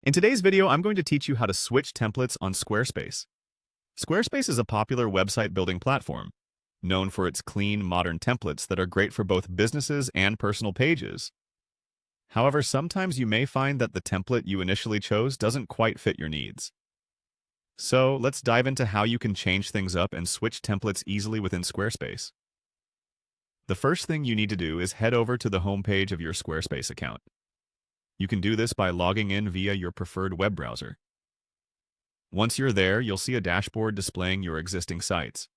In today's video, I'm going to teach you how to switch templates on Squarespace. Squarespace is a popular website building platform, known for its clean, modern templates that are great for both businesses and personal pages. However, sometimes you may find that the template you initially chose doesn't quite fit your needs. So let's dive into how you can change things up and switch templates easily within Squarespace. The first thing you need to do is head over to the homepage of your Squarespace account. You can do this by logging in via your preferred web browser. Once you're there, you'll see a dashboard displaying your existing sites.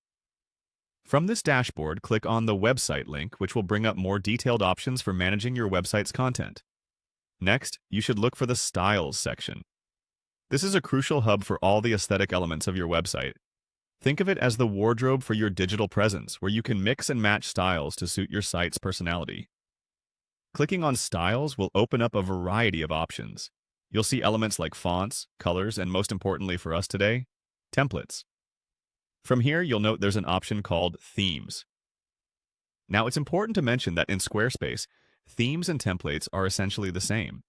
From this dashboard, click on the website link, which will bring up more detailed options for managing your website's content. Next, you should look for the Styles section. This is a crucial hub for all the aesthetic elements of your website. Think of it as the wardrobe for your digital presence, where you can mix and match styles to suit your site's personality. Clicking on Styles will open up a variety of options. You'll see elements like fonts, colors, and most importantly for us today, templates. From here, you'll note there's an option called Themes. Now, it's important to mention that in Squarespace, themes and templates are essentially the same.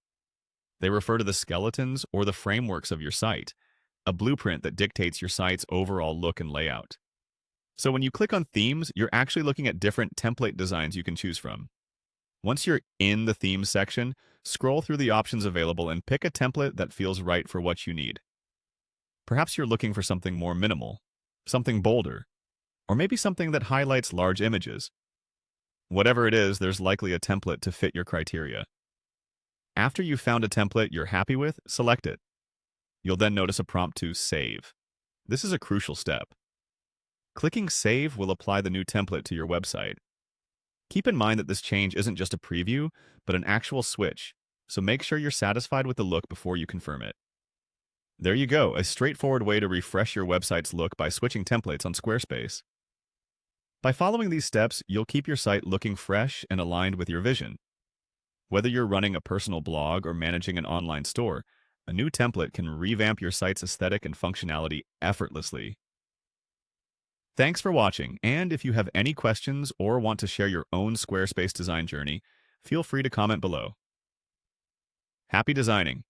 They refer to the skeletons or the frameworks of your site, a blueprint that dictates your site's overall look and layout. So when you click on Themes, you're actually looking at different template designs you can choose from. Once you're in the Themes section, scroll through the options available and pick a template that feels right for what you need. Perhaps you're looking for something more minimal, something bolder, or maybe something that highlights large images. Whatever it is, there's likely a template to fit your criteria. After you've found a template you're happy with, select it. You'll then notice a prompt to save. This is a crucial step. Clicking Save will apply the new template to your website. Keep in mind that this change isn't just a preview, but an actual switch, so make sure you're satisfied with the look before you confirm it. There you go, a straightforward way to refresh your website's look by switching templates on Squarespace. By following these steps, you'll keep your site looking fresh and aligned with your vision. Whether you're running a personal blog or managing an online store, a new template can revamp your site's aesthetic and functionality effortlessly. Thanks for watching, and if you have any questions or want to share your own Squarespace design journey, feel free to comment below. Happy designing!